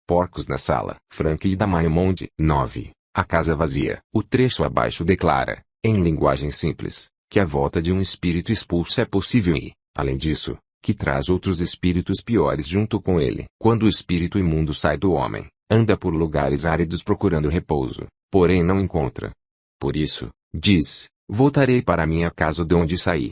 Porcos na sala. Frank e Diamond. 9. A casa vazia. O trecho abaixo declara, em linguagem simples, que a volta de um espírito expulso é possível e, além disso, que traz outros espíritos piores junto com ele. Quando o espírito imundo sai do homem, anda por lugares áridos procurando repouso, porém não encontra. Por isso, diz, voltarei para a minha casa de onde saí.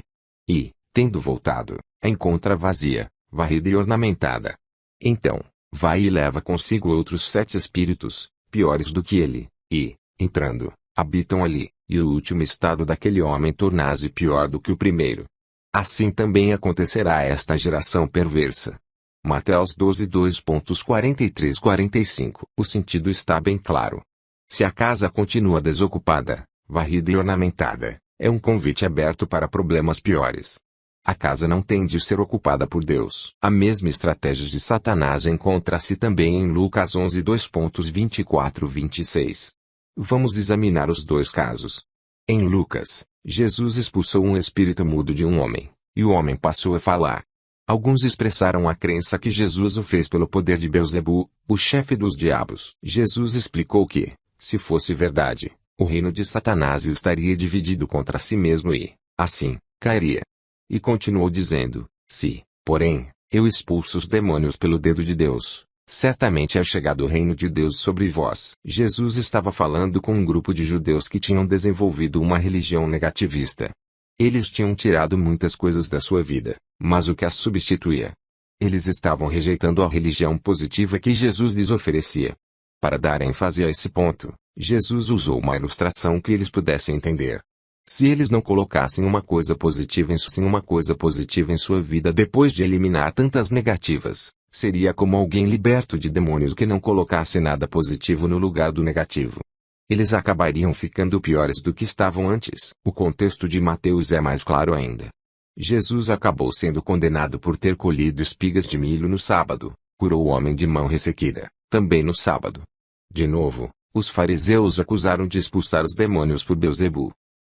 E, tendo voltado, a encontra vazia, varrida e ornamentada. Então, vai e leva consigo outros 7 espíritos, piores do que ele, e, entrando, habitam ali, e o último estado daquele homem torna-se pior do que o primeiro. Assim também acontecerá a esta geração perversa. Mateus 12, 2.43-45. O sentido está bem claro. Se a casa continua desocupada, varrida e ornamentada, é um convite aberto para problemas piores. A casa não tem de ser ocupada por Deus. A mesma estratégia de Satanás encontra-se também em Lucas 11, 2.24-26. Vamos examinar os dois casos. Em Lucas, Jesus expulsou um espírito mudo de um homem, e o homem passou a falar. Alguns expressaram a crença que Jesus o fez pelo poder de Beelzebu, o chefe dos diabos. Jesus explicou que, se fosse verdade, o reino de Satanás estaria dividido contra si mesmo e, assim, cairia. E continuou dizendo, se, porém, eu expulso os demônios pelo dedo de Deus, certamente é chegado o reino de Deus sobre vós. Jesus estava falando com um grupo de judeus que tinham desenvolvido uma religião negativista. Eles tinham tirado muitas coisas da sua vida, mas o que as substituía? Eles estavam rejeitando a religião positiva que Jesus lhes oferecia. Para dar ênfase a esse ponto, Jesus usou uma ilustração que eles pudessem entender. Se eles não colocassem uma coisa positiva em sua vida depois de eliminar tantas negativas, seria como alguém liberto de demônios que não colocasse nada positivo no lugar do negativo. Eles acabariam ficando piores do que estavam antes. O contexto de Mateus é mais claro ainda. Jesus acabou sendo condenado por ter colhido espigas de milho no sábado, curou o homem de mão ressequida, também no sábado. De novo, os fariseus acusaram de expulsar os demônios por Beelzebu.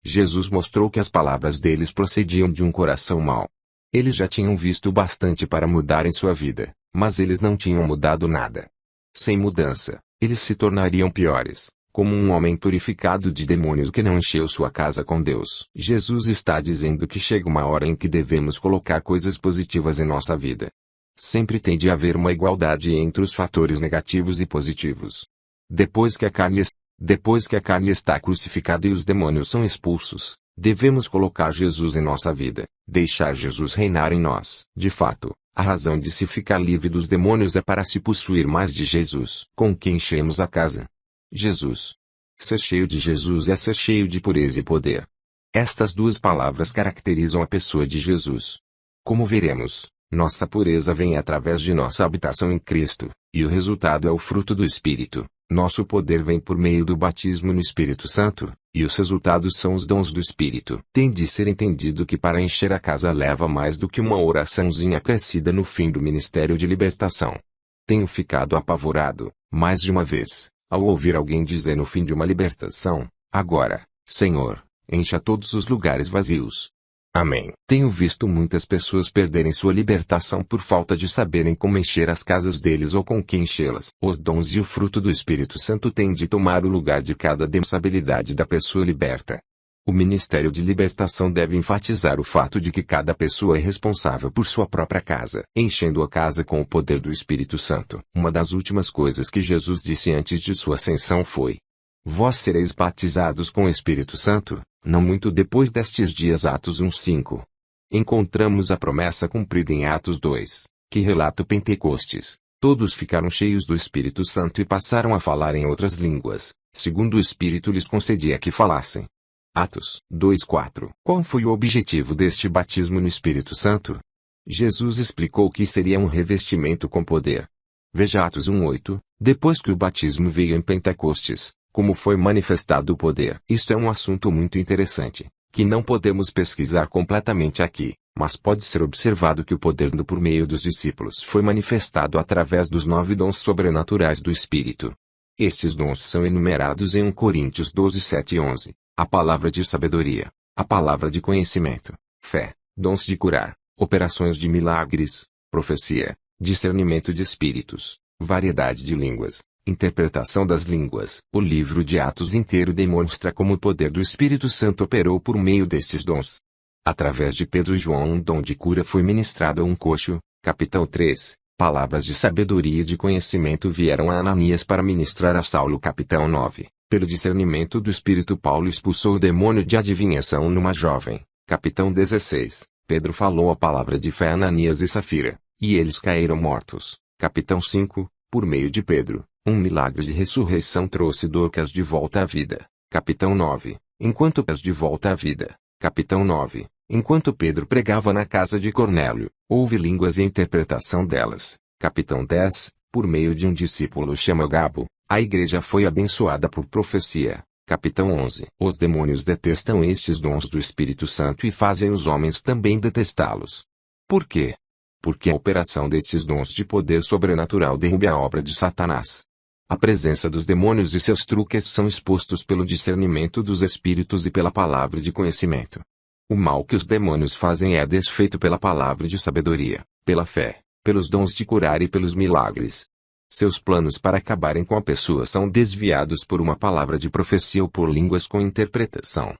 Jesus mostrou que as palavras deles procediam de um coração mau. Eles já tinham visto bastante para mudarem sua vida, mas eles não tinham mudado nada. Sem mudança, eles se tornariam piores, como um homem purificado de demônios que não encheu sua casa com Deus. Jesus está dizendo que chega uma hora em que devemos colocar coisas positivas em nossa vida. Sempre tem de haver uma igualdade entre os fatores negativos e positivos. Depois que a carne está crucificada e os demônios são expulsos, devemos colocar Jesus em nossa vida, deixar Jesus reinar em nós. De fato, a razão de se ficar livre dos demônios é para se possuir mais de Jesus. Com que enchemos a casa? Jesus. Ser cheio de Jesus é ser cheio de pureza e poder. Estas duas palavras caracterizam a pessoa de Jesus. Como veremos, nossa pureza vem através de nossa habitação em Cristo, e o resultado é o fruto do Espírito. Nosso poder vem por meio do batismo no Espírito Santo, e os resultados são os dons do Espírito. Tem de ser entendido que para encher a casa leva mais do que uma oraçãozinha crescida no fim do ministério de libertação. Tenho ficado apavorado, mais de uma vez, ao ouvir alguém dizer no fim de uma libertação, agora, Senhor, encha todos os lugares vazios. Amém. Tenho visto muitas pessoas perderem sua libertação por falta de saberem como encher as casas deles ou com que enchê-las. Os dons e o fruto do Espírito Santo têm de tomar o lugar de cada responsabilidade da pessoa liberta. O ministério de libertação deve enfatizar o fato de que cada pessoa é responsável por sua própria casa, enchendo a casa com o poder do Espírito Santo. Uma das últimas coisas que Jesus disse antes de sua ascensão foi: vós sereis batizados com o Espírito Santo, não muito depois destes dias. Atos 1:5. Encontramos a promessa cumprida em Atos 2, que relata o Pentecostes. Todos ficaram cheios do Espírito Santo e passaram a falar em outras línguas, segundo o Espírito lhes concedia que falassem. Atos 2:4. Qual foi o objetivo deste batismo no Espírito Santo? Jesus explicou que seria um revestimento com poder. Veja Atos 1:8, depois que o batismo veio em Pentecostes, como foi manifestado o poder. Isto é um assunto muito interessante, que não podemos pesquisar completamente aqui, mas pode ser observado que o poder por meio dos discípulos foi manifestado através dos 9 dons sobrenaturais do Espírito. Estes dons são enumerados em 1 Coríntios 12, 7 e 11. A palavra de sabedoria, a palavra de conhecimento, fé, dons de curar, operações de milagres, profecia, discernimento de espíritos, variedade de línguas, interpretação das línguas. O livro de Atos inteiro demonstra como o poder do Espírito Santo operou por meio destes dons. Através de Pedro e João, um dom de cura foi ministrado a um coxo. Capítulo 3. Palavras de sabedoria e de conhecimento vieram a Ananias para ministrar a Saulo. Capítulo 9. Pelo discernimento do Espírito, Paulo expulsou o demônio de adivinhação numa jovem. Capítulo 16. Pedro falou a palavra de fé a Ananias e Safira, e eles caíram mortos. Capítulo 5. Por meio de Pedro, um milagre de ressurreição trouxe Dorcas de volta à vida. Capítulo 9. Enquanto Dorcas de volta à vida. Capítulo 9. Enquanto Pedro pregava na casa de Cornélio, houve línguas e interpretação delas. Capítulo 10. Por meio de um discípulo chamado Gabo, a igreja foi abençoada por profecia. Capítulo 11. Os demônios detestam estes dons do Espírito Santo e fazem os homens também detestá-los. Por quê? Porque a operação destes dons de poder sobrenatural derruba a obra de Satanás. A presença dos demônios e seus truques são expostos pelo discernimento dos espíritos e pela palavra de conhecimento. O mal que os demônios fazem é desfeito pela palavra de sabedoria, pela fé, pelos dons de curar e pelos milagres. Seus planos para acabarem com a pessoa são desviados por uma palavra de profecia ou por línguas com interpretação.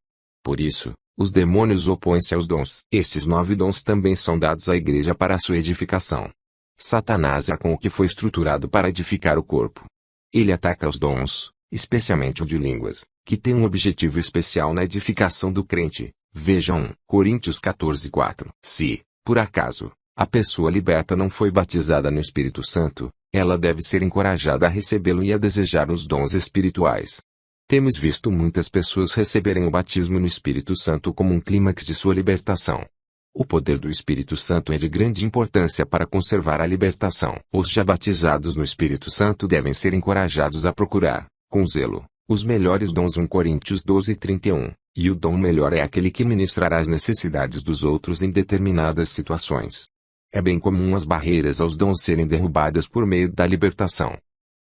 Por isso, os demônios opõem-se aos dons. Estes 9 dons também são dados à igreja para a sua edificação. Satanás é com o que foi estruturado para edificar o corpo. Ele ataca os dons, especialmente o de línguas, que tem um objetivo especial na edificação do crente. Vejam 1 Coríntios 14:4. Se, por acaso, a pessoa liberta não foi batizada no Espírito Santo, ela deve ser encorajada a recebê-lo e a desejar os dons espirituais. Temos visto muitas pessoas receberem o batismo no Espírito Santo como um clímax de sua libertação. O poder do Espírito Santo é de grande importância para conservar a libertação. Os já batizados no Espírito Santo devem ser encorajados a procurar, com zelo, os melhores dons. 1 Coríntios 12:31. E o dom melhor é aquele que ministrará as necessidades dos outros em determinadas situações. É bem comum as barreiras aos dons serem derrubadas por meio da libertação.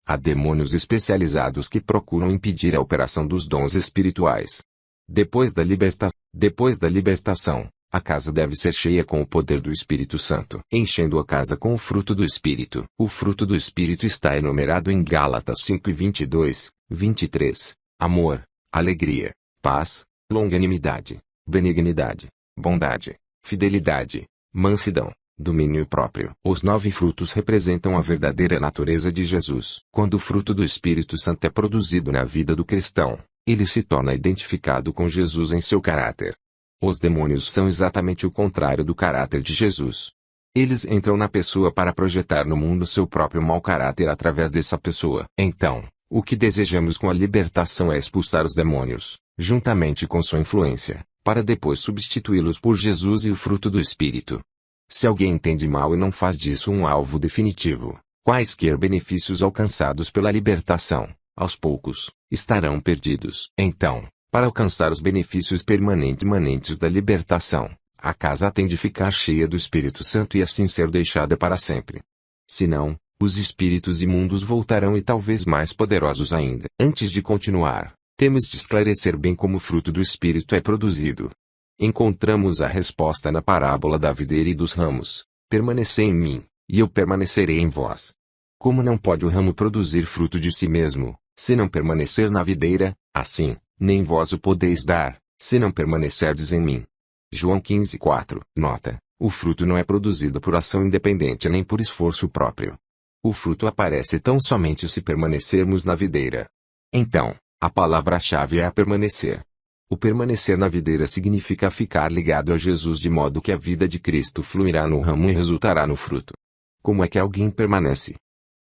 Há demônios especializados que procuram impedir a operação dos dons espirituais. Depois da libertação, a casa deve ser cheia com o poder do Espírito Santo, enchendo a casa com o fruto do Espírito. O fruto do Espírito está enumerado em Gálatas 5:22, 23. Amor, alegria, paz, longanimidade, benignidade, bondade, fidelidade, mansidão, domínio próprio. Os 9 frutos representam a verdadeira natureza de Jesus. Quando o fruto do Espírito Santo é produzido na vida do cristão, ele se torna identificado com Jesus em seu caráter. Os demônios são exatamente o contrário do caráter de Jesus. Eles entram na pessoa para projetar no mundo seu próprio mau caráter através dessa pessoa. Então, o que desejamos com a libertação é expulsar os demônios, juntamente com sua influência, para depois substituí-los por Jesus e o fruto do Espírito. Se alguém entende mal e não faz disso um alvo definitivo, quaisquer benefícios alcançados pela libertação, aos poucos, estarão perdidos. Então, para alcançar os benefícios permanentes da libertação, a casa tem de ficar cheia do Espírito Santo e assim ser deixada para sempre. Senão, os espíritos imundos voltarão e talvez mais poderosos ainda. Antes de continuar, temos de esclarecer bem como o fruto do Espírito é produzido. Encontramos a resposta na parábola da videira e dos ramos. Permanecei em mim, e eu permanecerei em vós. Como não pode o ramo produzir fruto de si mesmo, se não permanecer na videira, assim, nem vós o podeis dar, se não permanecerdes em mim. João 15:4. Nota: o fruto não é produzido por ação independente nem por esforço próprio. O fruto aparece tão somente se permanecermos na videira. Então, a palavra-chave é permanecer. O permanecer na videira significa ficar ligado a Jesus de modo que a vida de Cristo fluirá no ramo e resultará no fruto. Como é que alguém permanece?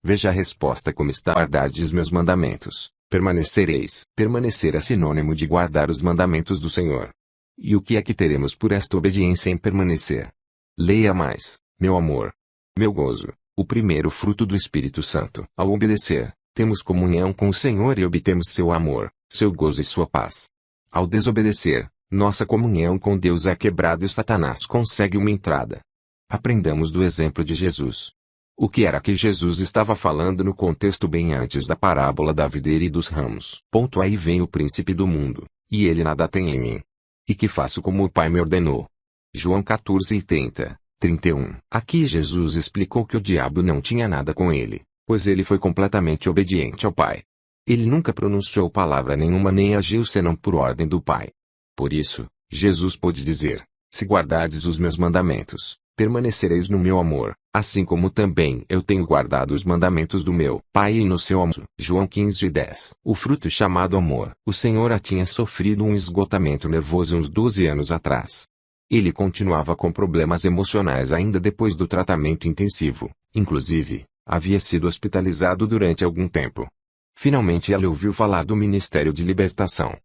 Veja a resposta como está: guardardes meus mandamentos, permanecereis. Permanecer é sinônimo de guardar os mandamentos do Senhor. E o que é que teremos por esta obediência em permanecer? Leia mais, meu amor, meu gozo, o primeiro fruto do Espírito Santo. Ao obedecer, temos comunhão com o Senhor e obtemos seu amor, seu gozo e sua paz. Ao desobedecer, nossa comunhão com Deus é quebrada e Satanás consegue uma entrada. Aprendamos do exemplo de Jesus. O que era que Jesus estava falando no contexto bem antes da parábola da videira e dos ramos? Aí vem o príncipe do mundo, e ele nada tem em mim. E que faço como o Pai me ordenou. João 14:30, 31. Aqui Jesus explicou que o diabo não tinha nada com ele. pois ele foi completamente obediente ao Pai. Ele nunca pronunciou palavra nenhuma nem agiu senão por ordem do Pai. Por isso, Jesus pôde dizer: se guardardes os meus mandamentos, permanecereis no meu amor, assim como também eu tenho guardado os mandamentos do meu Pai e no seu amor. João 15:10. O fruto chamado amor. O Senhor tinha sofrido um esgotamento nervoso uns 12 anos atrás. Ele continuava com problemas emocionais ainda depois do tratamento intensivo, inclusive, havia sido hospitalizado durante algum tempo. Finalmente ele ouviu falar do Ministério de Libertação.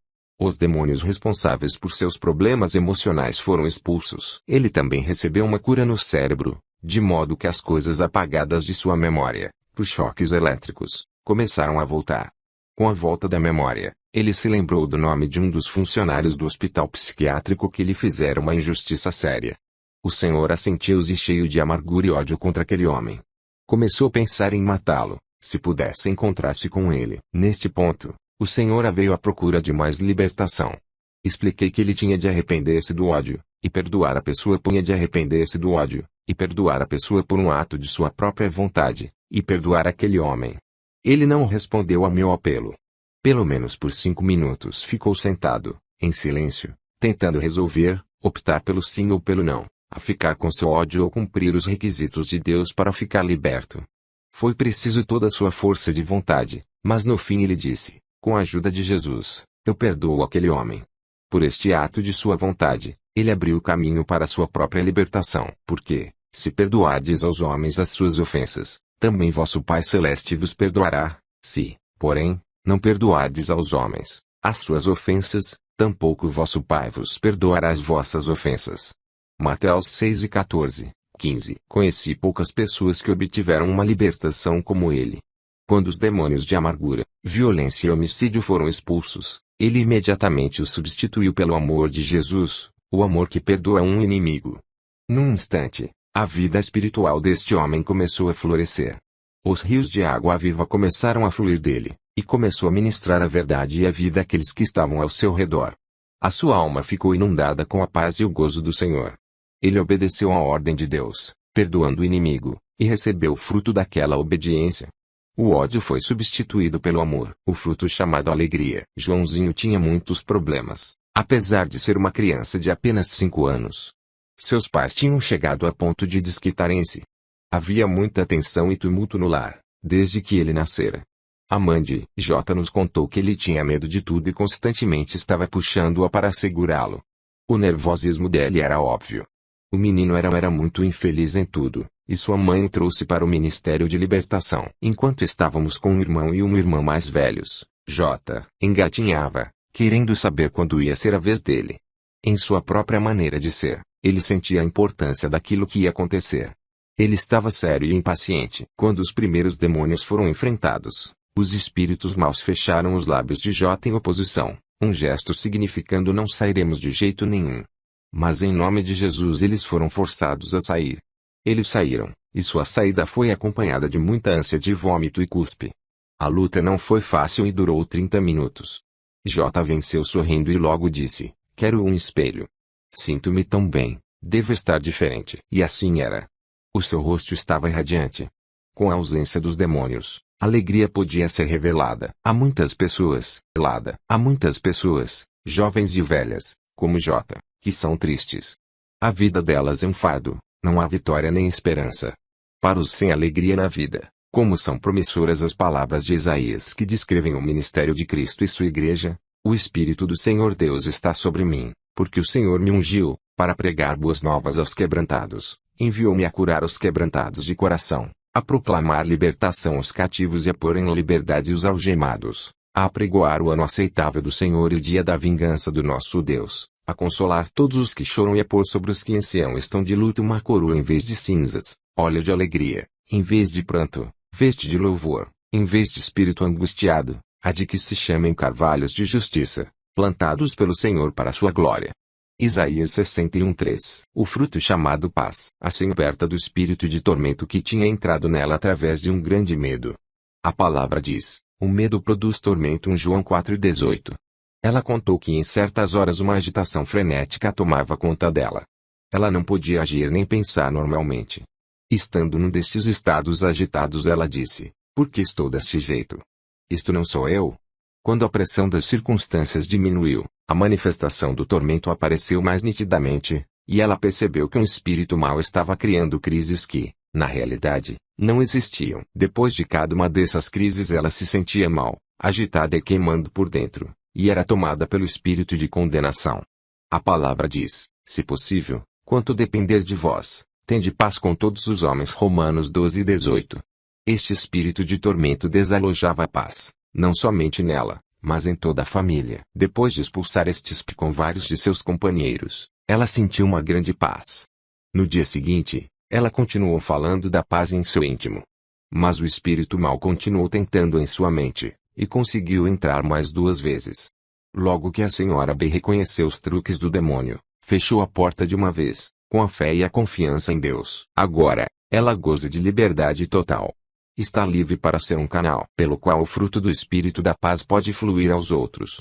Os demônios responsáveis por seus problemas emocionais foram expulsos. Ele também recebeu uma cura no cérebro, de modo que as coisas apagadas de sua memória, por choques elétricos, começaram a voltar. Com a volta da memória, ele se lembrou do nome de um dos funcionários do hospital psiquiátrico que lhe fizeram uma injustiça séria. O Senhor assentiu-se cheio de amargura e ódio contra aquele homem. Começou a pensar em matá-lo, se pudesse encontrar-se com ele. Neste ponto, o Senhor veio à procura de mais libertação. Expliquei que ele tinha de arrepender-se do ódio, e perdoar a pessoa punha de arrepender-se do ódio, e perdoar a pessoa por um ato de sua própria vontade, e perdoar aquele homem. Ele não respondeu ao meu apelo. Pelo menos por 5 minutos ficou sentado, em silêncio, tentando resolver, optar pelo sim ou pelo não, a ficar com seu ódio ou cumprir os requisitos de Deus para ficar liberto. Foi preciso toda a sua força de vontade, mas no fim ele disse: com a ajuda de Jesus, eu perdoo aquele homem. Por este ato de sua vontade, ele abriu o caminho para sua própria libertação. Porque, se perdoardes aos homens as suas ofensas, também vosso Pai Celeste vos perdoará. Se, porém, não perdoardes aos homens as suas ofensas, tampouco vosso Pai vos perdoará as vossas ofensas. Mateus 6:14, 15. Conheci poucas pessoas que obtiveram uma libertação como ele. Quando os demônios de amargura, violência e homicídio foram expulsos, ele imediatamente os substituiu pelo amor de Jesus, o amor que perdoa um inimigo. Num instante, a vida espiritual deste homem começou a florescer. Os rios de água viva começaram a fluir dele, e começou a ministrar a verdade e a vida àqueles que estavam ao seu redor. A sua alma ficou inundada com a paz e o gozo do Senhor. Ele obedeceu à ordem de Deus, perdoando o inimigo, e recebeu o fruto daquela obediência. O ódio foi substituído pelo amor, o fruto chamado alegria. Joãozinho tinha muitos problemas, apesar de ser uma criança de apenas 5 anos. Seus pais tinham chegado a ponto de desquitarem-se. Havia muita tensão e tumulto no lar, desde que ele nascera. A mãe de J nos contou que ele tinha medo de tudo e constantemente estava puxando-a para segurá-lo. O nervosismo dele era óbvio. O menino era muito infeliz em tudo, e sua mãe o trouxe para o Ministério de Libertação. Enquanto estávamos com um irmão e uma irmã mais velhos, J engatinhava, querendo saber quando ia ser a vez dele. Em sua própria maneira de ser, ele sentia a importância daquilo que ia acontecer. Ele estava sério e impaciente. Quando os primeiros demônios foram enfrentados, os espíritos maus fecharam os lábios de J em oposição, um gesto significando não sairemos de jeito nenhum. Mas em nome de Jesus eles foram forçados a sair. Eles saíram, e sua saída foi acompanhada de muita ânsia de vômito e cuspe. A luta não foi fácil e durou 30 minutos. J venceu sorrindo e logo disse: quero um espelho. Sinto-me tão bem, devo estar diferente. E assim era. O seu rosto estava radiante. Com a ausência dos demônios, a alegria podia ser revelada a muitas pessoas, jovens e velhas, como J, que são tristes. A vida delas é um fardo, não há vitória nem esperança. Para os sem alegria na vida, como são promissoras as palavras de Isaías que descrevem o ministério de Cristo e sua igreja: o Espírito do Senhor Deus está sobre mim, porque o Senhor me ungiu, para pregar boas novas aos quebrantados, enviou-me a curar os quebrantados de coração, a proclamar libertação aos cativos e a pôr em liberdade os algemados, a apregoar o ano aceitável do Senhor e o dia da vingança do nosso Deus, a consolar todos os que choram e a pôr sobre os que em Sião estão de luto uma coroa em vez de cinzas, óleo de alegria, em vez de pranto, veste de louvor, em vez de espírito angustiado, a de que se chamem carvalhos de justiça, plantados pelo Senhor para sua glória. Isaías 61:3. O fruto chamado paz. Assim liberta do espírito de tormento que tinha entrado nela através de um grande medo. A palavra diz: o medo produz tormento. João 4:18. Ela contou que em certas horas uma agitação frenética tomava conta dela. Ela não podia agir nem pensar normalmente. Estando num destes estados agitados, ela disse: Por que estou desse jeito? Isto não sou eu? Quando a pressão das circunstâncias diminuiu, a manifestação do tormento apareceu mais nitidamente, e ela percebeu que um espírito mau estava criando crises que, na realidade, não existiam. Depois de cada uma dessas crises ela se sentia mal, agitada e queimando por dentro, e era tomada pelo espírito de condenação. A palavra diz, se possível, quanto depender de vós, tende paz com todos os homens. Romanos 12:18. Este espírito de tormento desalojava a paz, não somente nela, mas em toda a família. Depois de expulsar este espírito com vários de seus companheiros, ela sentiu uma grande paz. No dia seguinte, ela continuou falando da paz em seu íntimo. Mas o espírito mau continuou tentando em sua mente, e conseguiu entrar mais 2 vezes. Logo que a senhora B reconheceu os truques do demônio, fechou a porta de uma vez, com a fé e a confiança em Deus. Agora, ela goza de liberdade total. Está livre para ser um canal pelo qual o fruto do Espírito da Paz pode fluir aos outros.